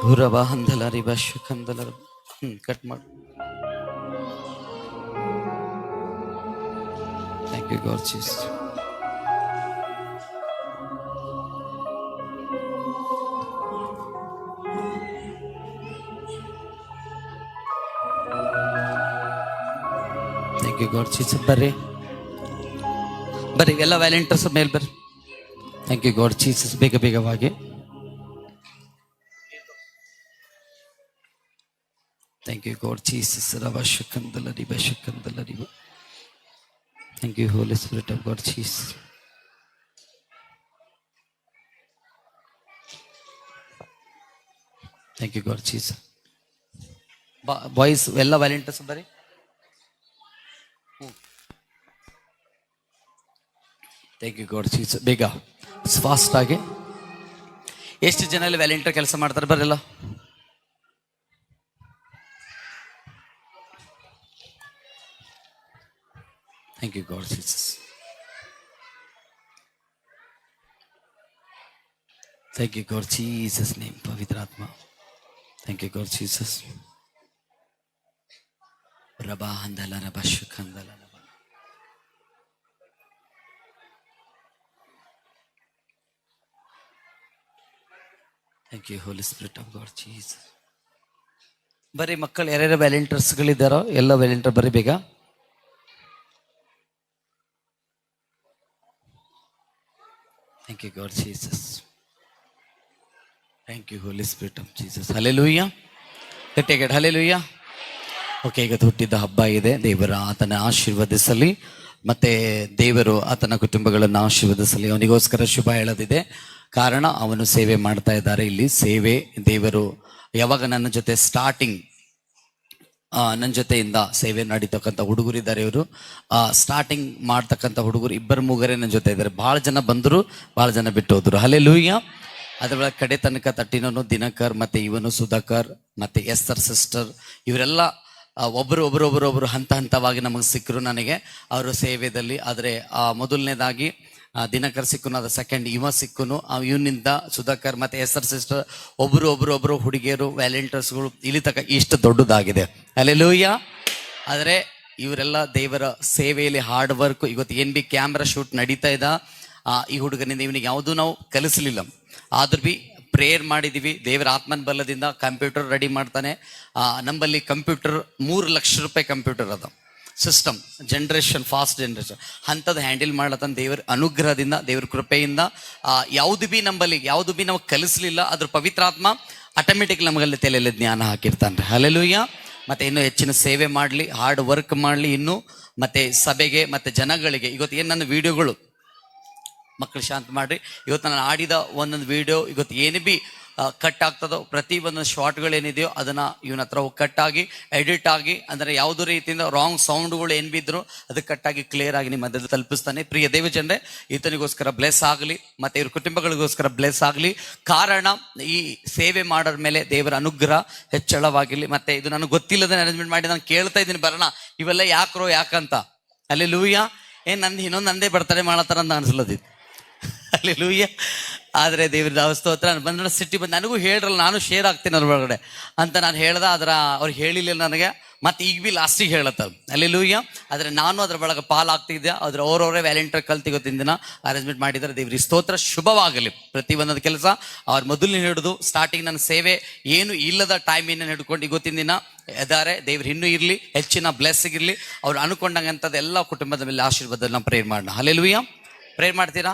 ಹುರಬ ಹಂದಲ ರಿಬ ಶುಕಂದಲ ಕಟ್ ಮಾಡಿ. Thank you God Jesus. Thank you God Jesus. ಬರ್ರಿ ಬರ್ರಿ ಎಲ್ಲ ವ್ಯಾಲೆಂಟರ್ಸ್ ಮೇಲೆ ಬರ್ರಿ. Thank you God Jesus. ಬೇಗ ಬೇಗವಾಗಿ. Thank you, God, Jesus. Rabashakandala riba shakandala riba. Thank you, Holy Spirit of God, Jesus. Thank you, God, Jesus. Boys, ಎಲ್ಲ volunteers ಬರ್ರಿ. Thank you, God, Jesus. ಬೇಗ ಫಾಸ್ಟ್ ಆಗಿ. ಎಷ್ಟು ಜನ ಅಲ್ಲಿ ವಾಲಂಟಿಯರ್ ಕೆಲಸ ಮಾಡ್ತಾರೆ ಬರಲ್ಲ? Thank you, God, Jesus. Thank you, God, Jesus' name. Pavitra Atma. Thank you, God, Jesus. Rabba handala rabba shukhandala rabba. Thank you, Holy Spirit of God, Jesus. ಬರ್ರಿ ಮಕ್ಕಳು, ಯಾರ್ಯಾರು ವ್ಯಾಲೆಂಟರ್ಸ್ಗಳಿದ್ದಾರೋ ಎಲ್ಲ ವ್ಯಾಲೆಂಟರ್ ಬರ್ರಿ ಬೇಗ. Thank you, God, Jesus. Thank you, Holy Spirit of Jesus. Hallelujah. Take it. Hallelujah. Okay, ಈಗ ಹುಟ್ಟಿದ ಹಬ್ಬ ಇದೆ. ದೇವರ ಆತನ ಆಶೀರ್ವದಿಸಲಿ, ಮತ್ತೆ ದೇವರು ಆತನ ಕುಟುಂಬಗಳನ್ನು ಆಶೀರ್ವದಿಸಲಿ. ಅವನಿಗೋಸ್ಕರ ಶುಭ ಹೇಳೋದಿದೆ, ಕಾರಣ ಅವನು ಸೇವೆ ಮಾಡ್ತಾ ಇದ್ದಾರೆ ಇಲ್ಲಿ. ಸೇವೆ ದೇವರು ಯಾವಾಗ ನನ್ನ ಜೊತೆ ಸ್ಟಾರ್ಟಿಂಗ್ ನನ್ನ ಜೊತೆಯಿಂದ ಸೇವೆ ನಡೀತಕ್ಕಂಥ ಹುಡುಗರಿದ್ದಾರೆ. ಇವರು ಸ್ಟಾರ್ಟಿಂಗ್ ಮಾಡ್ತಕ್ಕಂಥ ಹುಡುಗರು ಇಬ್ಬರು ಮೂಗರೇ ನನ್ನ ಜೊತೆ ಇದ್ದಾರೆ. ಭಾಳ ಜನ ಬಂದರು, ಭಾಳ ಜನ ಬಿಟ್ಟು ಹೋದ್ರು. ಹಲ್ಲೆಲೂಯಾ. ಅದರೊಳಗೆ ಕಡೆ ತನಕ ತಟ್ಟಿನವನು ದಿನಕರ್, ಮತ್ತೆ ಇವನು ಸುಧಾಕರ್, ಮತ್ತೆ ಎಸ್ತರ್ ಸಿಸ್ಟರ್, ಇವರೆಲ್ಲ ಒಬ್ಬರು ಹಂತ ಹಂತವಾಗಿ ನಮಗೆ ಸಿಕ್ಕರು ನನಗೆ ಅವರು ಸೇವೆಯಲ್ಲಿ. ಆದರೆ ಮೊದಲನೇದಾಗಿ ದಿನಕರ್ ಸಿಕ್ಕನು, ಅದು ಸೆಕೆಂಡ್ ಇವ ಸಿಕ್ಕನು. ಇವನಿಂದ ಸುಧಾಕರ್ ಮತ್ತೆ ಎಸ್ತರ್ ಸಿಸ್ಟರ್ ಒಬ್ಬರು ಹುಡುಗಿಯರು ವ್ಯಾಲೆಂಟರ್ಸ್ಗಳು ಇಲ್ಲಿ ತನಕ ಇಷ್ಟು ದೊಡ್ಡದಾಗಿದೆ. ಹಲ್ಲೆಲೂಯಾ. ಆದರೆ ಇವರೆಲ್ಲ ದೇವರ ಸೇವೆಯಲ್ಲಿ ಹಾರ್ಡ್ ವರ್ಕ್. ಇವತ್ತು ಏನ್ ಬಿ ಕ್ಯಾಮ್ರಾ ಶೂಟ್ ನಡೀತಾ ಇದ್ದ, ಈ ಹುಡುಗನಿಂದ ಇವನಿಗೆ ಯಾವುದೂ ನಾವು ಕಲಿಸಲಿಲ್ಲ, ಆದ್ರೂ ಬಿ ಪ್ರೇಯರ್ ಮಾಡಿದೀವಿ. ದೇವರ ಆತ್ಮನ ಬಲದಿಂದ ಕಂಪ್ಯೂಟರ್ ರೆಡಿ ಮಾಡ್ತಾನೆ. ನಮ್ಮಲ್ಲಿ ಕಂಪ್ಯೂಟರ್ 3 ಲಕ್ಷ ರೂಪಾಯಿ ಕಂಪ್ಯೂಟರ್ ಅದ, ಸಿಸ್ಟಮ್ ಜನರೇಷನ್, ಫಾಸ್ಟ್ ಜನರೇಷನ್ ಅಂಥದ್ದು ಹ್ಯಾಂಡಲ್ ಮಾಡ್ಲತ್ತಾನ. ದೇವರ ಅನುಗ್ರಹದಿಂದ, ದೇವ್ರ ಕೃಪೆಯಿಂದ ಯಾವುದು ಬಿ ನಾವು ಕಲಿಸಲಿಲ್ಲ. ಅದ್ರ ಪವಿತ್ರಾತ್ಮ ಆಟೋಮೆಟಿಕ್ ನಮಗಲ್ಲಿ ತಲೆಯಲ್ಲಿ ಜ್ಞಾನ ಹಾಕಿರ್ತಾನೆ. ಹಲ್ಲೆಲೂಯಾ. ಮತ್ತೆ ಇನ್ನೂ ಹೆಚ್ಚಿನ ಸೇವೆ ಮಾಡಲಿ, ಹಾರ್ಡ್ ವರ್ಕ್ ಮಾಡಲಿ ಇನ್ನು, ಮತ್ತೆ ಸಭೆಗೆ ಮತ್ತೆ ಜನಗಳಿಗೆ. ಇವತ್ತು ಏನು ನನ್ನ ವಿಡಿಯೋಗಳು ಮಕ್ಕಳು ಶಾಂತ ಮಾಡ್ರಿ. ಇವತ್ತು ನಾನು ಆಡಿದ ಒಂದೊಂದು ವಿಡಿಯೋ ಇವತ್ತು ಏನು ಬಿ ಕಟ್ ಆಗ್ತದೋ, ಪ್ರತಿ ಒಂದೊಂದು ಶಾರ್ಟ್ಗಳೇನಿದೆಯೋ ಅದನ್ನು ಇವನ ಹತ್ರ ಕಟ್ ಆಗಿ ಎಡಿಟ್ ಆಗಿ, ಅಂದರೆ ಯಾವುದೇ ರೀತಿಯಿಂದ ರಾಂಗ್ ಸೌಂಡ್ಗಳು ಏನು ಬಿದ್ದರೂ ಅದು ಕಟ್ಟಾಗಿ ಕ್ಲಿಯರ್ ಆಗಿ ನಿಮ್ಮ ಮಧ್ಯದಲ್ಲಿ ತಲುಪಿಸ್ತಾನೆ. ಪ್ರಿಯ ದೇವ ಜನರೇ, ಈತನಿಗೋಸ್ಕರ ಬ್ಲೆಸ್ ಆಗಲಿ, ಮತ್ತು ಇವ್ರ ಕುಟುಂಬಗಳಿಗೋಸ್ಕರ ಬ್ಲೆಸ್ ಆಗಲಿ. ಕಾರಣ ಈ ಸೇವೆ ಮಾಡೋರ ಮೇಲೆ ದೇವರ ಅನುಗ್ರಹ ಹೆಚ್ಚಳವಾಗಿರಲಿ. ಮತ್ತು ಇದು ನನಗೆ ಗೊತ್ತಿಲ್ಲದೆ ಅರೇಂಜ್ಮೆಂಟ್ ಮಾಡಿ ನಾನು ಕೇಳ್ತಾ ಇದ್ದೀನಿ, ಬರೋಣ ಇವೆಲ್ಲ ಯಾಕಂತ. ಹಲ್ಲೆಲೂಯಾ. ನಂದು ಇನ್ನೊಂದು ನಂದೇ ಬರ್ತಡೇ ಮಾಡತ್ತಾರ ಅಂತ ಅನ್ಸಲದಿತ್ತು. ಹಲ್ಲೆಲೂಯಾ. ಆದರೆ ದೇವ್ರ ಸ್ತೋತ್ರ. ಬಂದ್ರೆ ಸಿಟ್ಟಿ ಬಂದು ನನಗೂ ಹೇಳ್ರಲ್ಲ, ನಾನು ಶೇರ್ ಆಗ್ತೀನಿ ಅದ್ರ ಒಳಗಡೆ ಅಂತ ನಾನು ಹೇಳ್ದೆ. ಅವ್ರು ಹೇಳಿಲ್ಲ ನನಗೆ, ಮತ್ತೆ ಈಗ ಬಿ ಲಾಸ್ಟಿಗೆ ಹೇಳತ್ತ. ಹಲ್ಲೆಲೂಯಾ. ಆದರೆ ನಾನು ಅದ್ರ ಒಳಗೆ ಪಾಲಾಗ್ತಿದ್ದೆ. ಅದ್ರ ಅವರವರೇ ವ್ಯಾಲೆಂಟರ್ ಕಲ್ತಿಗೊತ್ತಿನ ದಿನ ಅರೇಂಜ್ಮೆಂಟ್ ಮಾಡಿದ್ದಾರೆ. ದೇವ್ರ ಸ್ತೋತ್ರ. ಶುಭವಾಗಲಿ ಪ್ರತಿ ಒಂದೊಂದು ಕೆಲಸ. ಅವ್ರ ಮೊದಲು ಹಿಡಿದು ಸ್ಟಾರ್ಟಿಂಗ್ ನನ್ನ ಸೇವೆ ಏನು ಇಲ್ಲದ ಟೈಮ್ ಏನೇನು ಹಿಡ್ಕೊಂಡು ಇವತ್ತಿನ ದಿನ ಇದ್ದಾರೆ. ದೇವ್ರು ಇನ್ನೂ ಇರಲಿ, ಹೆಚ್ಚಿನ ಬ್ಲೆಸ್ಸಿಂಗ್ ಇರಲಿ. ಅವ್ರು ಅನ್ಕೊಂಡಂಗಂಥದ್ದು ಎಲ್ಲ ಕುಟುಂಬದ ಮೇಲೆ ಆಶೀರ್ವಾದ ನಾವು ಪ್ರೇರ್ ಮಾಡೋಣ. ಹಲ್ಲೆಲೂಯಾ. ಪ್ರೇರ್ ಮಾಡ್ತೀರಾ?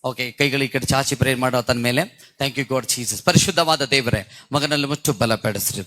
ಓಕೆ, ಕೈಗಳು ಈ ಕಡೆ ಚಾಚಿ ಪ್ರೇರ್ ಮಾಡೋ ತನ್ನ ಮೇಲೆ. Thank you God Jesus. ಪರಿಶುದ್ಧವಾದ ದೇವರೇ, ಮಗನಲ್ಲಿ ಮುಟ್ಟು ಬಲಪಡಿಸ್ರಿ.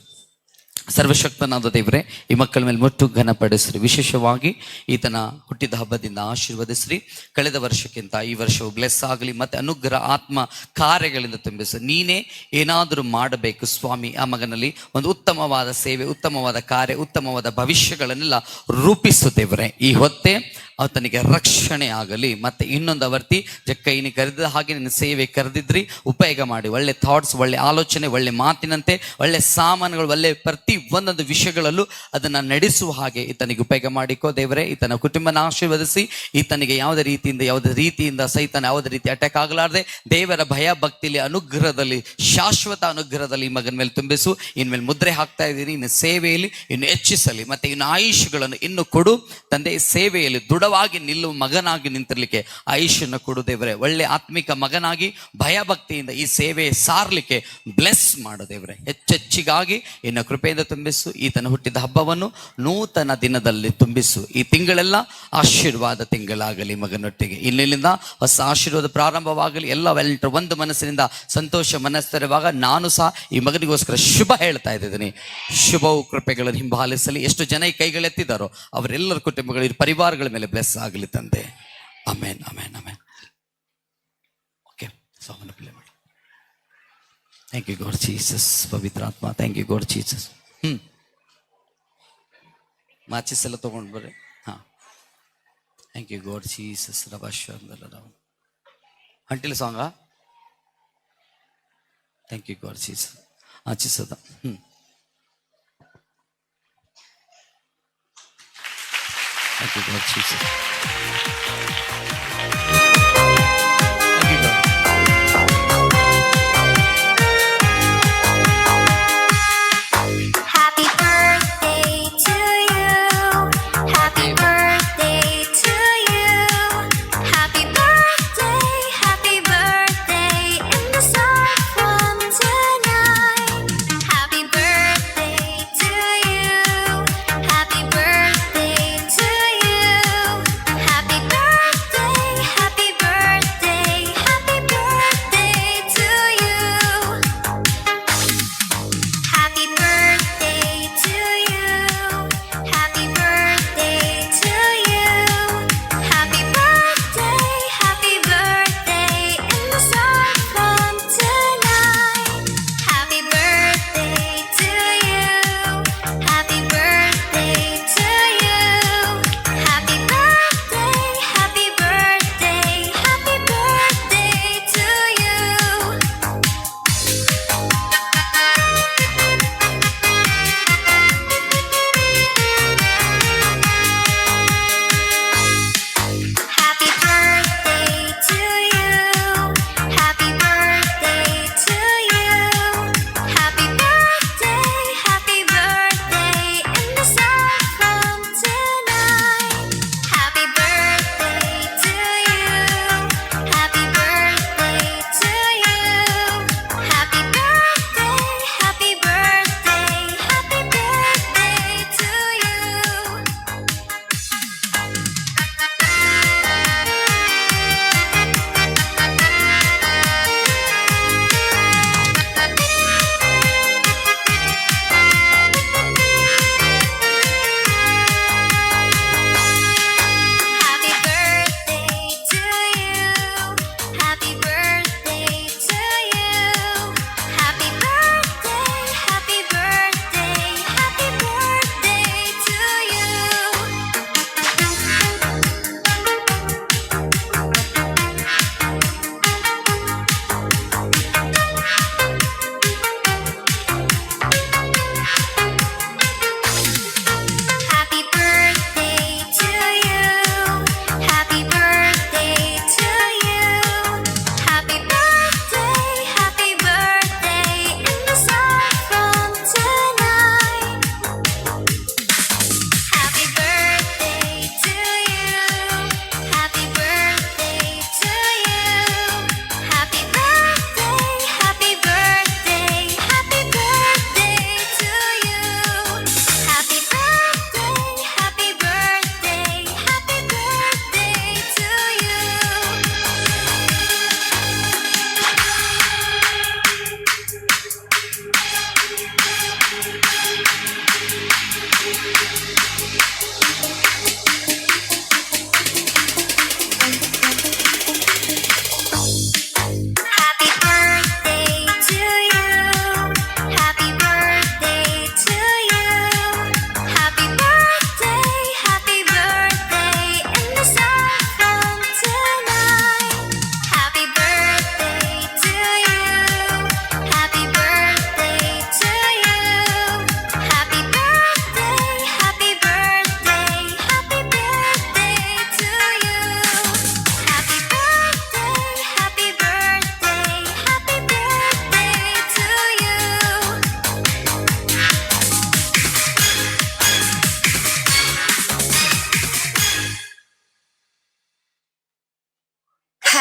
ಸರ್ವಶಕ್ತನಾದ ದೇವರೇ, ಈ ಮಕ್ಕಳ ಮೇಲೆ ಮುಟ್ಟು ಘನಪಡಿಸ್ರಿ. ವಿಶೇಷವಾಗಿ ಈತನ ಹುಟ್ಟಿದ ಹಬ್ಬದಿಂದ ಆಶೀರ್ವದಿಸ್ರಿ. ಕಳೆದ ವರ್ಷಕ್ಕಿಂತ ಈ ವರ್ಷವು ಬ್ಲೆಸ್ ಆಗಲಿ, ಮತ್ತೆ ಅನುಗ್ರಹ ಆತ್ಮ ಕಾರ್ಯಗಳಿಂದ ತುಂಬಿಸಿ. ನೀನೇ ಏನಾದರೂ ಮಾಡಬೇಕು ಸ್ವಾಮಿ. ಆ ಮಗನಲ್ಲಿ ಒಂದು ಉತ್ತಮವಾದ ಸೇವೆ, ಉತ್ತಮವಾದ ಕಾರ್ಯ, ಉತ್ತಮವಾದ ಭವಿಷ್ಯಗಳನ್ನೆಲ್ಲ ರೂಪಿಸು ದೇವರೇ. ಈ ಹೊತ್ತೇ ಆತನಿಗೆ ರಕ್ಷಣೆ ಆಗಲಿ. ಮತ್ತೆ ಇನ್ನೊಂದು ಅವರ್ತಿ ಕೈನಿ ಕರೆದ ಹಾಗೆ ನಿನ್ನ ಸೇವೆ ಕರೆದಿದ್ರಿ, ಉಪಯೋಗ ಮಾಡಿ. ಒಳ್ಳೆ ಥಾಟ್ಸ್, ಒಳ್ಳೆ ಆಲೋಚನೆ, ಒಳ್ಳೆ ಮಾತಿನಂತೆ ಒಳ್ಳೆ ಸಾಮಾನುಗಳು, ಒಳ್ಳೆ ಪ್ರತಿ ಒಂದೊಂದು ವಿಷಯಗಳಲ್ಲೂ ಅದನ್ನ ನಡೆಸುವ ಹಾಗೆ ಈತನಿಗೆ ಉಪಯೋಗ ಮಾಡಿಕೋ ದೇವರೇ. ಈತನ ಕುಟುಂಬನ ಆಶೀರ್ವದಿಸಿ, ಈತನಿಗೆ ಯಾವುದೇ ರೀತಿಯಿಂದ ಸೈತಾನ ಯಾವುದೇ ರೀತಿ ಅಟ್ಯಾಕ್ ಆಗಲಾರದೆ ದೇವರ ಭಯ ಭಕ್ತಿಲಿ ಅನುಗ್ರಹದಲ್ಲಿ, ಶಾಶ್ವತ ಅನುಗ್ರಹದಲ್ಲಿ ಈ ಮಗನ ಮೇಲೆ ತುಂಬಿಸು. ಇನ್ಮೇಲೆ ಮುದ್ರೆ ಹಾಕ್ತಾ ಇದ್ದೀನಿ, ಇನ್ನು ಸೇವೆಯಲ್ಲಿ ಇನ್ನು ಹೆಚ್ಚಿಸಲಿ. ಮತ್ತೆ ಇನ್ನು ಆಯುಷ್ಗಳನ್ನು ಇನ್ನು ಕೊಡು ತಂದೆ. ಸೇವೆಯಲ್ಲಿ ದೃಢವಾಗಿ ನಿಲ್ಲುವ ಮಗನಾಗಿ ನಿಂತಿರ್ಲಿಕ್ಕೆ ಆಯುಷ್ಯನ ಕೊಡು ದೇವರೇ. ಒಳ್ಳೆ ಆತ್ಮಿಕ ಮಗನಾಗಿ ಭಯಭಕ್ತಿಯಿಂದ ಈ ಸೇವೆ ಸಾರ್ಲಿಕ್ಕೆ ಬ್ಲೆಸ್ ಮಾಡು ದೇವರೇ. ಹೆಚ್ಚೆಚ್ಚಿಗಾಗಿ ಇನ್ನು ಕೃಪೆಯಿಂದ ತುಂಬಿಸು. ಈತನ ಹುಟ್ಟಿದ ಹಬ್ಬವನ್ನು ನೂತನ ದಿನದಲ್ಲಿ ತುಂಬಿಸು. ಈ ತಿಂಗಳೆಲ್ಲ ಆಶೀರ್ವಾದ ತಿಂಗಳಾಗಲಿ ಮಗನೊಟ್ಟಿಗೆ. ಇನ್ನಿಲ್ಲಿಂದ ಹೊಸ ಆಶೀರ್ವಾದ ಪ್ರಾರಂಭವಾಗಲಿ. ಎಲ್ಲರೂ ಒಂದು ಮನಸ್ಸಿನಿಂದ ಸಂತೋಷ ಮನಸ್ಸರಿರುವಾಗ ನಾನು ಸಹ ಈ ಮಗನಿಗೋಸ್ಕರ ಶುಭ ಹೇಳ್ತಾ ಇದ್ದೀನಿ. ಶುಭವು ಕೃಪೆಗಳನ್ನು ಹಿಂಬಾಲಿಸಲಿ. ಎಷ್ಟು ಜನ ಈ ಕೈಗಳೆತ್ತಿದ್ದಾರೋ ಅವರೆಲ್ಲರ ಕುಟುಂಬಗಳು, ಪರಿವಾರಗಳ ಮೇಲೆ ಬ್ಲೆಸ್ ಆಗಲಿ ತಂದೆ. Amen, amen, amen. ಓಕೆ, ಸಾಮನ ಪ್ಲೇ ಮಾಡಿ. Thank you God Jesus. ಪವಿತ್ರಾತ್ಮ, ಥ್ಯಾಂಕ್ ಯು ಗಾಡ್ ಜೀಸಸ್. ಮಾಚಿಸ್ ಎಲ್ಲ ತಗೊಂಡು ಬರ್ರಿ. ಹಾ, ಥ್ಯಾಂಕ್ ಯು ಗಾಡ್ ಜೀಸಸ್. ಅಂಟಿಲ್ ಸಾಂಗ. Thank you God Jesus. ಆಚಿಸದ. Thank you, Lord Jesus. Thank you, God. Happy birthday to you. Happy birthday to you. Happy birthday in the sun from tonight. Happy birthday to you. Happy birthday to you. Happy birthday,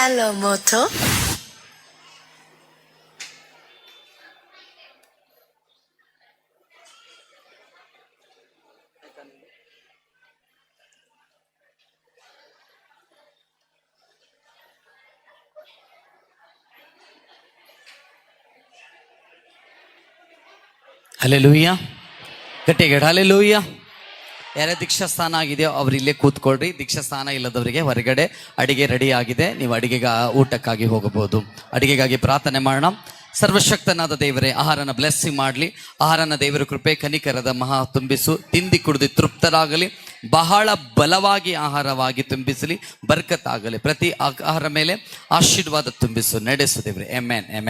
Hello, Moto. Hallelujah. ಗಟ್ಟಿಗೆ hallelujah. ಯಾರೇ ದೀಕ್ಷಾ ಸ್ಥಾನ ಆಗಿದೆಯೋ ಅವ್ರು ಇಲ್ಲೇ ಕೂತ್ಕೊಳ್ರಿ. ದೀಕ್ಷಾ ಸ್ಥಾನ ಇಲ್ಲದವರಿಗೆ ಹೊರಗಡೆ ಅಡಿಗೆ ರೆಡಿ ಆಗಿದೆ, ನೀವು ಅಡಿಗೆಗೆ ಊಟಕ್ಕಾಗಿ ಹೋಗಬಹುದು. ಅಡಿಗೆಗಾಗಿ ಪ್ರಾರ್ಥನೆ ಮಾಡೋಣ. ಸರ್ವಶಕ್ತನಾದ ದೇವರೇ, ಆಹಾರನ ಬ್ಲೆಸ್ಸಿಂಗ್ ಮಾಡಲಿ. ಆಹಾರನ ದೇವರ ಕೃಪೆ ಕನಿಕರದ ಮಹಾ ತುಂಬಿಸು. ತಿಂದಿ ಕುಡಿದು ತೃಪ್ತರಾಗಲಿ. ಬಹಳ ಬಲವಾಗಿ ಆಹಾರವಾಗಿ ತುಂಬಿಸಲಿ. ಬರ್ಕತ್ತಾಗಲಿ. ಪ್ರತಿ ಆಹಾರ ಮೇಲೆ ಆಶೀರ್ವಾದ ತುಂಬಿಸು. ನಡೆಸು ದೇವರೇ. Amen, amen.